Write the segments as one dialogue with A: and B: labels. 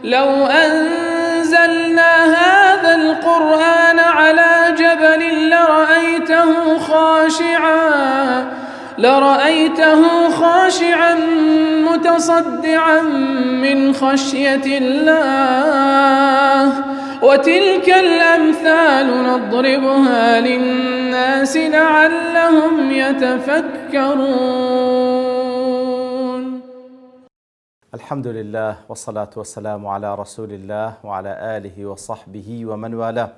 A: لو أنزلنا هذا القرآن على جبل لرأيته خاشعا متصدعا من خشية الله وتلك الأمثال نضربها للناس لعلهم يتفكرون.
B: الحمد لله والصلاة والسلام على رسول الله وعلى آله وصحبه ومن والاه.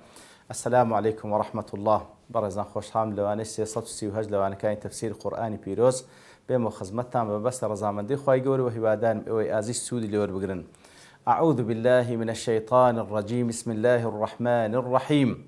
B: السلام عليكم ورحمة الله. برزان خوشحام لوانه 338 لوانه كان تفسير قرآن پیروز بما خدمتتان ببست رضامندی خواهی گور و هبادان او عزیز سودی لور بگرن. أعوذ بالله من الشيطان الرجيم. بسم الله الرحمن الرحيم.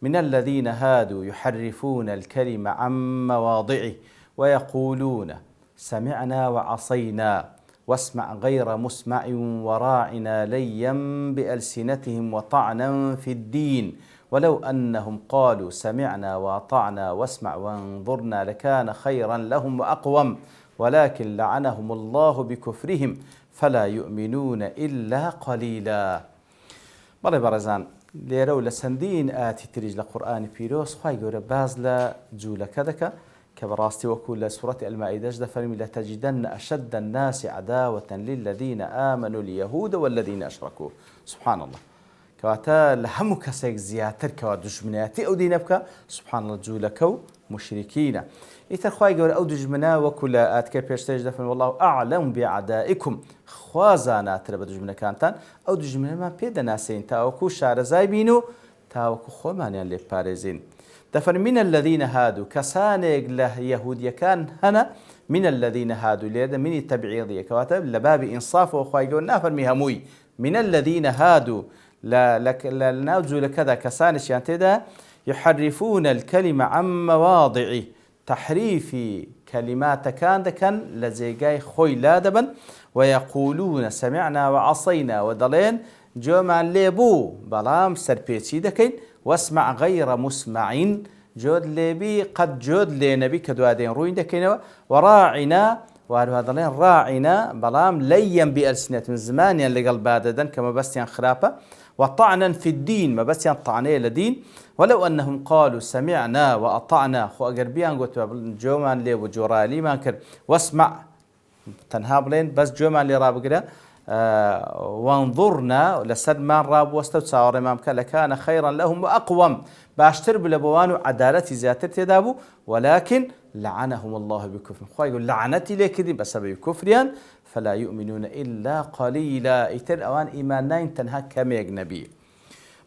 B: من الذين هادوا يحرفون الكلم عن مواضعه ويقولون سمعنا وعصينا واسمع غير مسمع وراعنا ليا بألسنتهم وطعنا في الدين ولو أنهم قالوا سمعنا وأطعنا واسمع وانظرنا لكان خيرا لهم وأقوم ولكن لعنهم الله بكفرهم فلا يؤمنون إلا قليلا. بەڵێ بەڕێزان لێرە و لە چەندین ئاەتی تریش لە قورئانی پیرۆز خوای گەورە باز لە جوولەکە دەکات کە بەڕاستی وەکو لە سوورەتی ئەلمائیدەش دەفەرمی لەتەجیدەنە ئەشەدە الناس عەداوەةً للذین آمنوا اليهود والذین أشركوا. سبحان الله. کەواتە لە هەموو کەسێک زیاتر کەوا دوژمنایەتی ئەو دینە بکە سبحان الله جوولەکە و مشریکینە. ئیتر خوای گەورە ئەو دوژمنە وەکو لە ئاتکە پێشترش دەفەرمێ والله أعلم بعدائكم، خوا زاناترە بە دوژمنەکانتان، ئەو دوژمنەمان پێ دەناسێن تاوەکو شارەزای بین و تاوەکو خۆمانیان لێ بپارێزین. دەفەرمێ من الذين هادوا، کەسانێک لە یەهودیەکان هەنە، من الذين هادوا لێرە منی تەبعیضیە کەواتە لە بابی ئینصافەوە خوای گەورە نافەرمی هەمووی، من الذين هادوا لە ناو جوولەکەدا کەسانیشیان تێدا يحرفون الكلمة عن مواضعه، تحريفي كلمات كان دكان لزيجاي خوي لا دبن، ويقولون سمعنا وعصينا ودلين جوما ليبو بلام سربيتي دكين واسمع غير مسمع جود ليبي قد جود لنبي كدوادين روين دكين وراعنا وهذا راعنا بلام ليا بألسنة من زمان اللي قلب باددا كما بس خرافة وطعنا في الدين ما بس طعنيه لدين ولو أنهم قالوا سمعنا وأطعنا خو أقربيان قلت جومان لي وجورالي ما كر واسمع تنهابلين بس جومان لي راب وانظرنا لسد ما راب وستو تصاور إمام لكان خيرا لهم وأقوم باشتر بلبوان عدالتي زياتر تدابو ولكن لعنهم الله بكفر. خو يقول لعنتي لكذي بسبب كفريان فلا يؤمنون إلا قليلا. إتر أوان إيمانين تنها كم نبي.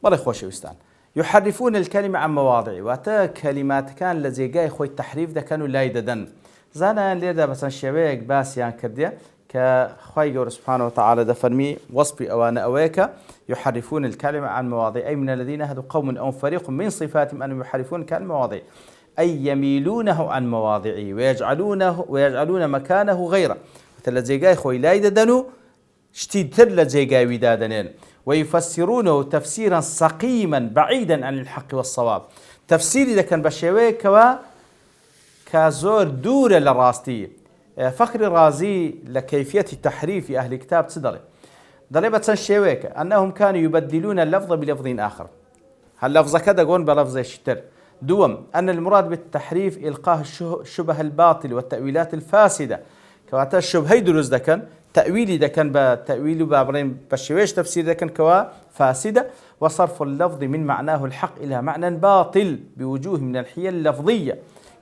B: بل خوش وستان يحرفون الكلمة عن مواضعه، واتا كلمات كان لزي جاي خوي التحريف ده كانوا لا يددن زانا ليدا مثلا شويك باسيان كرديا كخوي جور سبحانه وتعالى ده فرمي وصفي أوان أويك يحرفون الكلمة عن مواضعه أي من الذين هدوا قوم أو فريق من صفاتهم أنهم يحرفون الكلمة مواضعه أي يميلونه عن مواضعه ويجعلون مكانه غيره. لزي جاي خوي لا يددنوا شتيد تر لزي جاي ودادنين ويفسرونه تفسيرا سقيما بعيدا عن الحق والصواب. تفسيري إذا كان بشوي كزور دور للراستي. فخر رازي لكيفية تحريف أهل الكتاب صدري ضريبة شويك أنهم كانوا يبدلون اللفظ بلفظ آخر. هاللفظ كذا قون بلفظ الشتر دوم أن المراد بالتحريف إلقاء الشبه الباطل والتأويلات الفاسدة كواتا الشبهي دروز دكن تأويلي دكن بتأويل بابرين بشويش تفسير دكن كوا فاسدة وصرف اللفظ من معناه الحق إلى معنى باطل بوجوه من الحيل اللفظية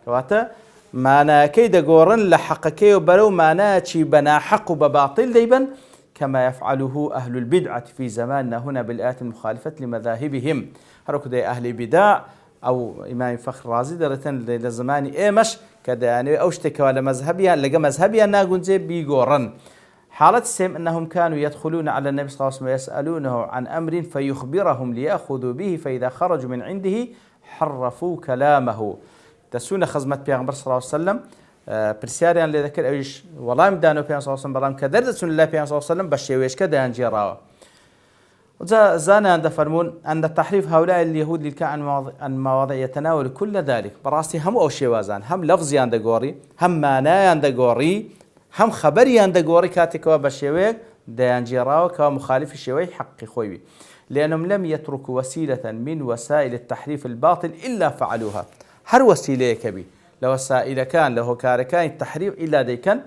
B: كواتا معنى كيد قورن لحقكي وبرو معنى شي بنا حق وبباطل ديبا كما يفعله أهل البدعة في زماننا هنا بالآيات المخالفة لمذاهبهم. هركو دي أهل بدع أو إمام فخر رازي درتن لزمان إيمش كذا يعني أوشتك ولا مذهبيا لقى مذهبيا ناقون زي بيقورن. حالة السيم أنهم كانوا يدخلون على النبي صلى الله عليه وسلم ويسألونه عن أمر فيخبرهم ليأخذوا به فإذا خرجوا من عنده حرفوا كلامه. تسون خزمة بيغمبر صلى الله عليه وسلم برسياريان اللي ذكر أيش والله مدانو بيغمبر صلى الله عليه وسلم برام كدر تسون الله بيغمبر صلى الله عليه وسلم بشيويش كده ينجيراوه. زانا عند فرمون أن تحريف هؤلاء اليهود للكائن عن مواضع يتناول كل ذلك براسي هم أو شيء وازان هم لفظي عند قوري هم معناه عند قوري هم خبري عند قوري كاتكوا بشيويك ديان جيراوك ومخالف الشوي حق خوي، لأنهم لم يتركوا وسيلة من وسائل التحريف الباطل إلا فعلوها. هر وسيلة كبي لو وسائل كان له كاركان التحريف إلا دي كان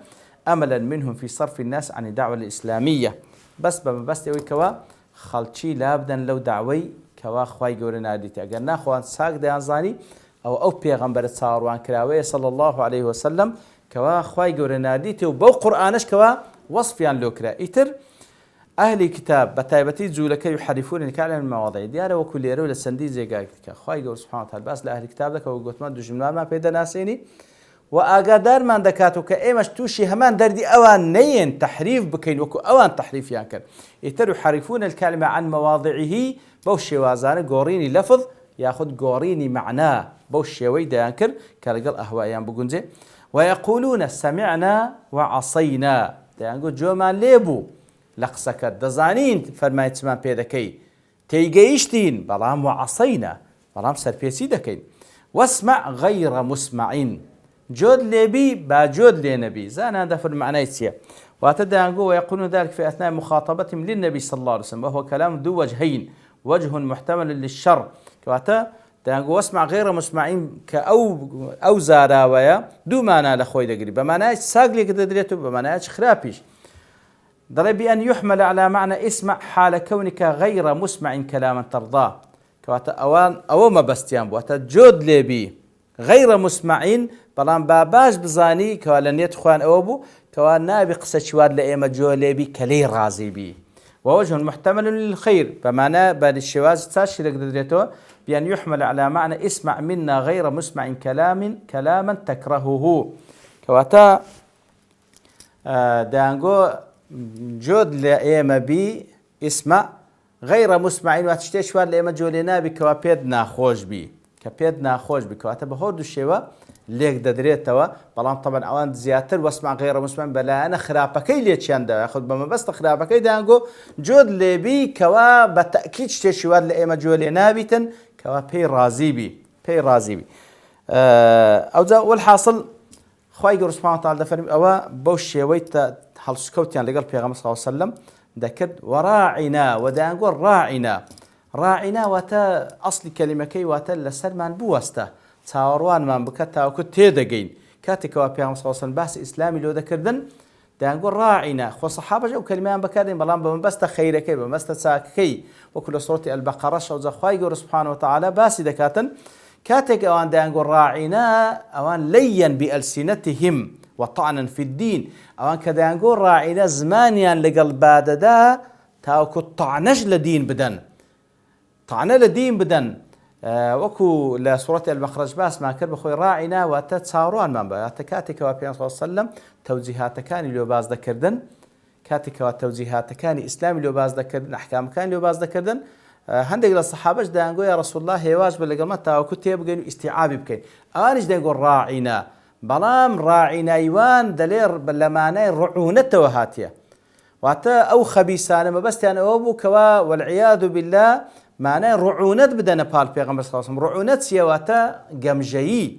B: أملا منهم في صرف الناس عن الدعوة الإسلامية. بس يوي كوا خلشي لابدا لو دعوي كوا خواي قولنا ديتي أقلنا خوان ساق ديان زاني أو بيغمبر تصاروان كراوي صلى الله عليه وسلم كوا خواي قولنا ديتي وبو قرآنش كوا وصفيان لوكرا إتر أهل كتاب بتايبتي زولك يحرفون الكلام المواضيع ديارة وكل يرو للسندي زي قايك خواي قول سبحانه وتعالى بس لأهل كتاب لك وقلت ما دجمنا ما بيدا ناسيني وأقدر من دكاتو كأيمش توشي همان دردي أوان نين تحريف بكين وكو أوان تحريف يانكر يتر يحرفون الكلمة عن مواضعه بوشي وازان قوريني لفظ ياخذ قوريني معناه بوشي ويدا يانكر كالقل أهوايان بقنزي ويقولون سمعنا وعصينا يقول جومان ليبو لقسك دزانين فرماية تسمان بيدكي تيجيشتين بلام وعصينا بلام سرفيسي دكين واسمع غير مسمعين جود لبي باجود لنبي زان هذا في المعنى يسيا واتدعوا ويقولون ذلك في أثناء مخاطبتهم للنبي صلى الله عليه وسلم وهو كلام ذو وجهين وجه محتمل للشر كواتا دعوا واسمع غير مسمعين كأو زاراويا دو معنى لخوي دقري بمعنى ساقلي كده دريته بمعنى خرابيش ضرب بأن يحمل على معنى اسمع حال كونك غير مسمع كلاما ترضاه كواتا أوان أو ما بستيان بواتا جود لبي غير مسمعين بلان باباش بزاني كوالن يتخوان أوبو كوان نابي قصة شواد لأيما جو لبي كلي رازي بي ووجه محتمل للخير بمعنى بعد الشواز تاشي لك دريتو بأن يحمل على معنى اسمع منا غير مسمع كلاما تكرهه كواتا دانجو جود لأيما بي اسمع غير مسمعين واتشتي شواد لأيما جو لنابي كوابيد ناخوش بي كبيد ناخوش بي كواتا بهودو الشوا ليك ددريتوا بلان طبعا اوان زياتر واسمع غير مسمع بلا انا خرابكي ليتشان دا ياخذ بما بس خرابكي دانجو جود لبي كوا بالتاكيد شواد لأيما جو لنابيتن كوا بي رازيبي او ذا والحاصل خواي سبحانه وتعالى دفرم او بوشي ويت حلسكوتيان لقال بيغمبر صلى الله عليه وسلم ذكر وراعنا ودانجو راعنا واتا أصل كلمة كي واتا لسلمان بواسطة تاوروان من بكتا وكت تيدقين كاتك وابيهم صلى الله عليه وسلم بس إسلامي لو ذكردن دانقول راعنا خو صحابة جو كلمة بكادين بلان بمبستا خيركي بمبستا ساككي وكل سورة البقرة شوزا خواي سبحانه وتعالى باسي دكاتن كاتك اوان دانقول راعنا اوان لين بألسنتهم وطعنا في الدين اوان كدانقول راعنا زمانيا لقلب باددا تاوكو طعنش لدين بدن طعنا لدين بدن وكو لسورة المخرج باس ما كرب خوي راعنا وتتصاروان من بات كاتك وابيان صلى الله عليه وسلم توجيهات كان اللي باز ذكردن كاتك وتوجيهات كان إسلامي اللي باز ذكردن أحكام كان اللي باز ذكردن هندق للصحابة دانقو يا رسول الله هي واجب اللي قمتها وكنت يبقى استيعابي بكين أوانش دانقو راعنا بلام راعنا أيوان دلير بلماني رعونة وهاتية واتا أو خبيثان ما بس يعني أبو كوا والعياذ بالله معناه رعونة بدنا بال بيغمبر صلى الله عليه وسلم رعونة سيواتا جمجي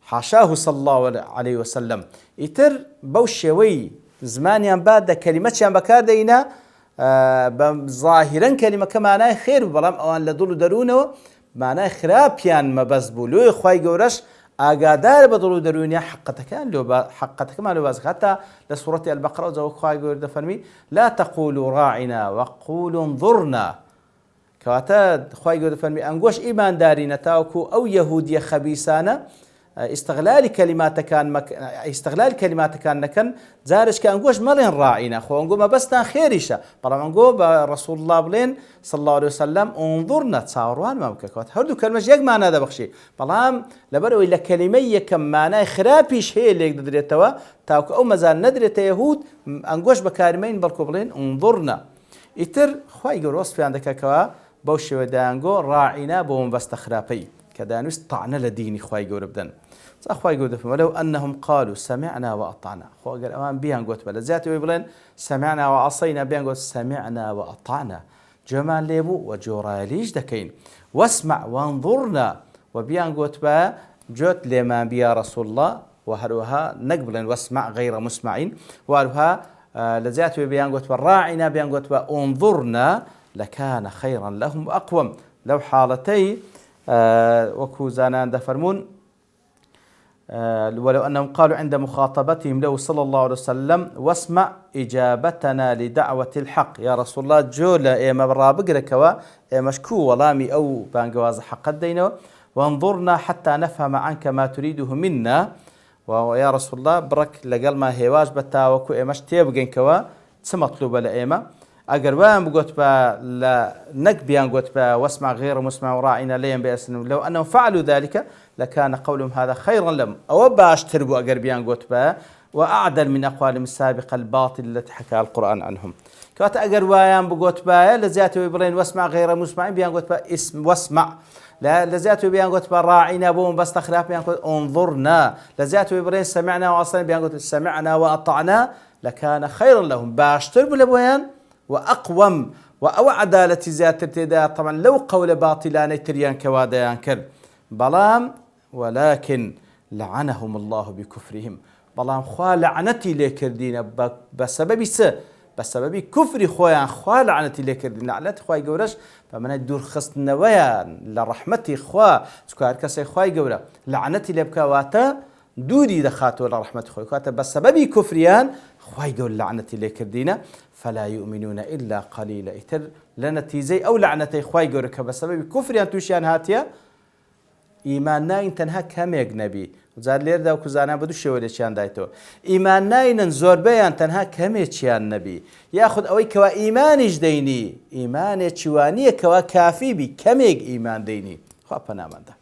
B: حاشاه صلى الله عليه وسلم يتر بوشوي زمان بعد كلمة شان بكاردينا ظاهرا كلمة كمعناه خير بلام اوان لدول درونه معناه خرابيان ما بس بولو خوي جورش اقادار بدلو درونيا حقتك ما لو باز حتى لسورة البقرة وزو خوي جور دفرمي لا تقولوا راعنا وقولوا انظرنا كواتا خواهي قد فرمي أنقوش إيمان دارين تاوكو أو يهودية خبيثانة استغلال كلمات كان نكن زارش كأنقوش مالين راعينا خو أنقو ما بستان خيريشا بلام أنقو برسول الله بلين صلى الله عليه وسلم انظرنا تصاوروان ما مكاكوات هردو كلمة يق معنا دا بخشي بلام لبرو إلا كلمية كم معنا خرابيش هي اللي يقدر يتوا تاوكو أو مازال ندري يهود أنقوش بكارمين بالكو بلين انظرنا يتر خواهي قد وصفي عندك كوا بوشي ودانجو راعنا بوم بستخرابي كدانوس طعنا لديني خواي جو ربدن خواي جو دفن ولو أنهم قالوا سمعنا وأطعنا خوا قال أمان بيان قوت بلا زياتي ويبلين سمعنا وعصينا بيان قوت سمعنا وأطعنا جمال ليبو وجوراليش دكين واسمع وانظرنا وبيان قوت با جوت لما بيا رسول الله وهروها نقبلن واسمع غير مسمعين وهروها لزيات بيان قوت راعنا بيان قوت انظرنا لكان خيرا لهم وأقوم لو حالتي وكو زانان دفرمون ولو أنهم قالوا عند مخاطبتهم له صلى الله عليه وسلم واسمع إجابتنا لدعوة الحق يا رسول الله جولا إما برابقركوا مشكو ولامي أو بانقواز حق الدين وانظرنا حتى نفهم عنك ما تريده منا ويا رسول الله برك لقل ما هواج بتا وكو إماش تيبقين كوا تمطلوب لإما أقربان بقوت با نكبيان قوت با واسمع غير مسمع وراعنا ليم بأسن لو أنهم فعلوا ذلك لكان قولهم هذا خيرا لهم أو باش تربوا أقربيان قوت با وأعدل من أقوالهم السابقة الباطل التي حكى القرآن عنهم كوات أقربان بقوت با لزياتوا إبرين واسمع غير مسمع بيان قوت با اسم واسمع لا لزياتوا بيان قوت با راعنا بوم بس تخلاف بيان قوت انظرنا لزياتوا إبرين سمعنا وأصلا بيان قوت سمعنا وأطعنا لكان خيرا لهم باش تربوا لبويان وأقوم وأو عدالة زيادة تدا طبعا لو قول باطلان تريان كواديان كر بلام ولكن لعنهم الله بكفرهم بلام خوا لعنتي لكردين بسبب كفر خويا خوا لعنتي لكردين لعنتي خواي جورش فمن الدور خصنا ويا لرحمتي خوا سكار كسي خواي جورا لعنتي لبكواتا دوري دخاتو لرحمة خوي كواتا بسبب كفريان خواي جور لعنتي لكردين فلا يؤمنون إلا قليلا إتر لنتيزي أو لعنتي خواي جورك بسبب كفريان توشيان هاتيا إيمان ناين تنها كم يجنبي وزاد لير دا وكزانا بدو شوالي شان دايتو إيمان ناين زور بيان تنها كم يشيان نبي ياخد أوي كوا إيمان جديني إيمان شوانية كوا كافي بي كم يج إيمان ديني خواب نامان دا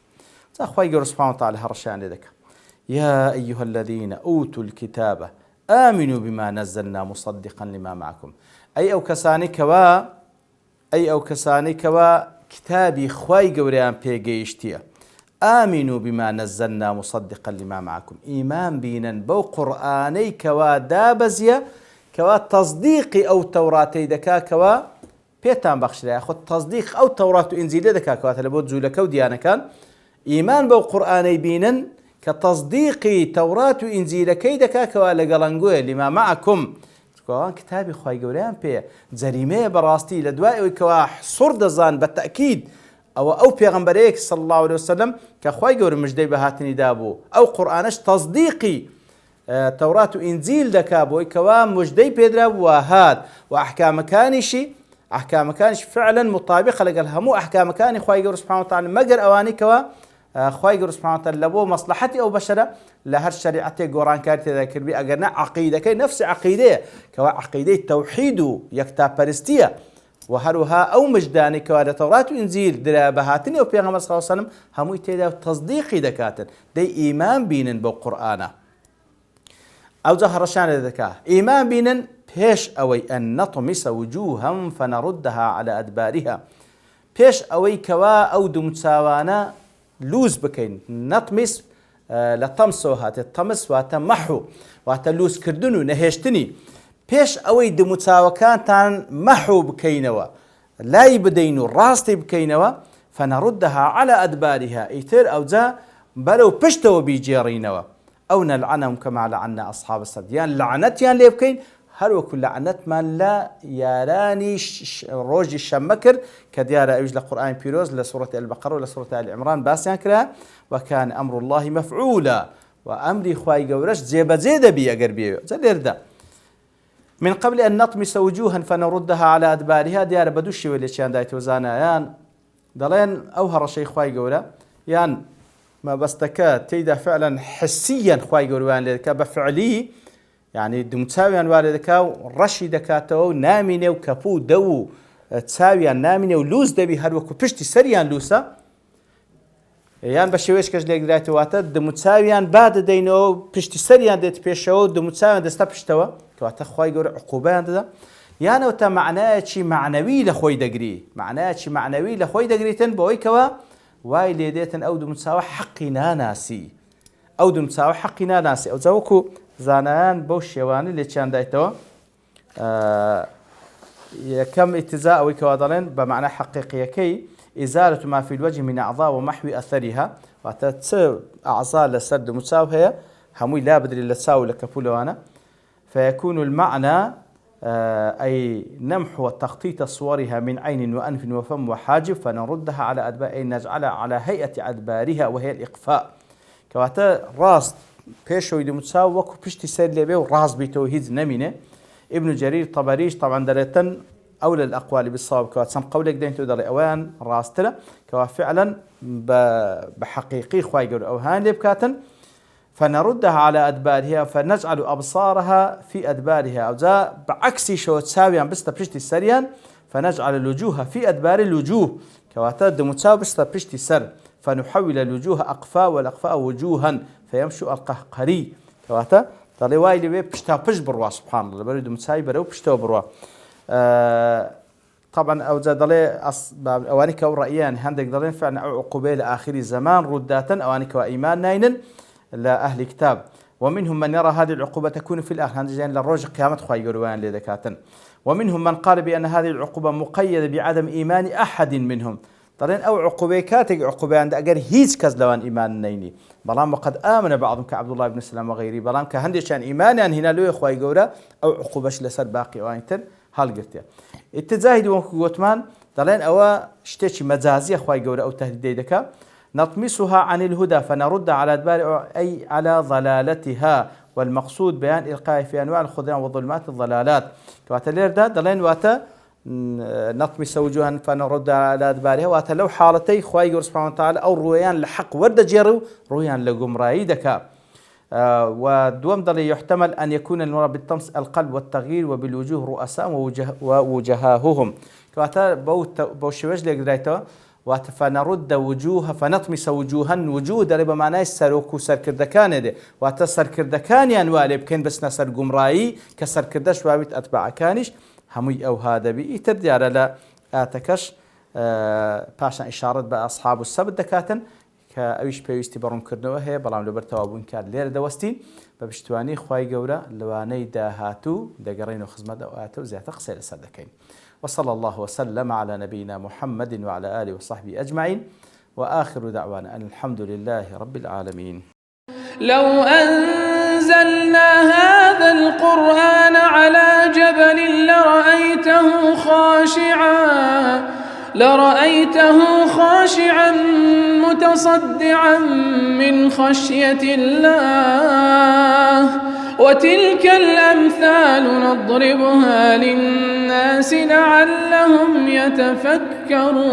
B: زاخواي جور سبحانه وتعالى هرشان لدك يا أيها الذين أوتوا الكتاب آمنوا بما نزلنا مصدقا لما معكم أي أو كساني كوا كتابي خواي جوريان بيجيشتيا آمنوا بما نزلنا مصدقا لما معكم إيمان بينا بو قرآني كوا دابزيا كوا تصديقي أو توراتي دكا كوا بيتان بخش لا ياخذ تصديق أو توراة إنجيل دكا كوا تلبوت زولك وديانا كان إيمان بو قرآني بينا كتصديقي توراة إنجيل كيدكا كوا لقلنقوه لما معكم كوا كتابي خواي جوريان بي زريمه براستي لدوائي كوا صرد زان بالتأكيد أو بيغمبريك صلى الله عليه وسلم كخواي جور مجدي بهاتني دابو أو قرآنش تصديقي توراة إنجيل دكابو كوا مجدي بيدراب وهاد وأحكام كانش فعلا مطابقة لقالها مو أحكام كاني خواي جور سبحانه وتعالى مجر أواني كوا خواي جور سبحانه وتعالى لبو مصلحتي أو بشرة لهر شريعتي قرآن كارتي ذاكر بي أقرنا عقيدة كي نفس عقيدة كوا عقيدة توحيد يكتاب بارستية وهروها أو مجداني كوادا توراة وإنزيل درابهاتني وبيغمبر صلى الله عليه وسلم همو يتيدا تصديقي دكاتن دي إيمان بينن بالقرآن أو زهر شان ذكاء إيمان بينن بيش أوي أن نطمس وجوها فنردها على أدبارها بيش أوي كوا أو دمتساوانا لوز بكين نطمس لطمسو هات الطمس واتمحو واتلوز كردنو نهيشتني بيش أوي دمتساوكان تان محو بكينوا لا يبدينو راستي بكينوا فنردها على أدبارها إيتر أو زا بلو بشتو بيجيرينوا أو نلعنهم كما لعنا أصحاب السبت لعنتيان ليه بكين هل وكل لعنت من لا ياراني روج الشمكر كديار أوجل القرآن بيروز لسورة البقرة ولسورة آل عمران باسيان كلا وكان أمر الله مفعولا وأمري خواي قورش زيد بي أقربيه زلير ده من قبل أن نطمس وجوها فنردها على أدبارها ديار بدوشي وليشيان دايتو زانا يان دلين أوهر شيء خواي قولا يان ما بستكا تيدا فعلا حسيا خواي قولوان لذكا بفعلي يعني دمتساويان والدكا رشي دكاتو ناميني وكفو دو تساويان ناميني ولوز دبي هلوكو بشتي سريان لوسا یان بە شێوەیەشکەش لێک درایەوەواتە دموتساویان بادە دەینەوە پشتی سەریان دێت پێشەوە دموتساویان دەستە پشتەوە کەواتە خوای گەورە عقوبەیان دەدا یانەوەتە معنایەکی معنەوی لە خۆی دەگری معنایەکی معنەوی لە خۆی دەگریتن بەوەی کەوە وای لێ دێتن ئەو دموتساوە حەقی ناناسی ئەو دموتساوە حەقی ناناسی ئەو جاوەکو زانایان بەو شێوانە لێکیان دایتەوە یەکەم ئیتیزا ئەوەی کەوا دەڵێن بە معنای حەقیقیەکەی إزالة ما في الوجه من أعضاء ومحو أثرها وتتسو أعضاء لسرد متساو هي هموي لا بدري لتساو لكفولوانا فيكون المعنى أي نمحو تخطيط صورها من عين وأنف وفم وحاجب فنردها على أدبار، أي نجعلها على هيئة أدبارها وهي الإقفاء. كواتا راس بيشو يدي متساوي وكو بيشتي سير ليبي وراس بتوهيد نمينة. ابن جرير طبريش طبعا دلتن أولى الأقوال بالصواب، كوات سم قولك دين تقدر أوان راس تلا كوا فعلا بحقيقي خواي قول أوهان لبكاتن فنردها على أدبارها فنجعل أبصارها في أدبارها، أو ذا بعكس شو تساوي بس تبشتي السريان فنجعل الوجوه في أدبار الوجوه كواتا دمتساوي بس تبشتي السر فنحول الوجوه أقفاء والأقفاء وجوها فيمشوا القهقري كواتا طالي واي اللي بيشتا بش بروا سبحان الله بريد متساوي برو بيشتا بروا. طبعا أو ذا ضلي أوانيك ورأيان هندك ضلين فعلا عقوبة لآخر الزمان رداتا أوانيك وإيمان ناينن لأهل كتاب. ومنهم من يرى هذه العقوبة تكون في الآخر هندجين للرجع قيامة خواي يقولون لذكاتن. ومنهم من قال بأن هذه العقوبة مقيدة بعدم إيمان أحد منهم. طالين أو عقوبة كاتج عقوبة عند أجر هيز كزلوان إيمان نيني بلام وقد آمن بعضهم كعبد الله بن سلام وغيره بلام كهندشان إيمان يعني هنا لو إخوة يقوله أو عقوبة لسر باقي وانتر هالقرتيا التزاهد وكوتمان طالين أو شتيش مزازي إخوة يقوله أو تهديد دكا نطمسها عن الهدى فنرد على أدبار أي على ضلالتها، والمقصود بيان إلقاء في أنواع الخذلان وظلمات الضلالات كواتلير دا دلين واتا نطمس وجوها فنرد على أدبارها واتا لو حالتي خواي سبحانه وتعالى أو رويان لحق ورد جيرو رويان لقمراي دكا. ودوم ضل يحتمل أن يكون المراد بالطمس القلب والتغيير وبالوجوه رؤساء ووجهاههم كواتا بوشوج لقدريتو فنرد وجوها فنطمس وجوها وجوه درب معناه سروكو سركردكان ده واتا سركردكان ينوالب كين بس نسر قمرائي كسركردش وابت أتباع كانش همي أو هذا بي ترديار لا آتكش باشا إشارة بأصحاب السبت دكاتن كأويش بيوستي برون كردنوه هي بلام لبرتوا أبون كاد لير دوستين ببشتواني خواي قورا لواني داهاتو دقرين وخزمة أواتو زيادة قصير السردكين. وصلى الله وسلم على نبينا محمد وعلى آله وصحبه أجمعين وآخر دعوانا أن الحمد لله رب العالمين.
A: لو أنزلنا هذا القرآن على جبل لرأيته خاشعا متصدعا من خشية الله. وتلك الأمثال نضربها للناس لعلهم يتفكرون.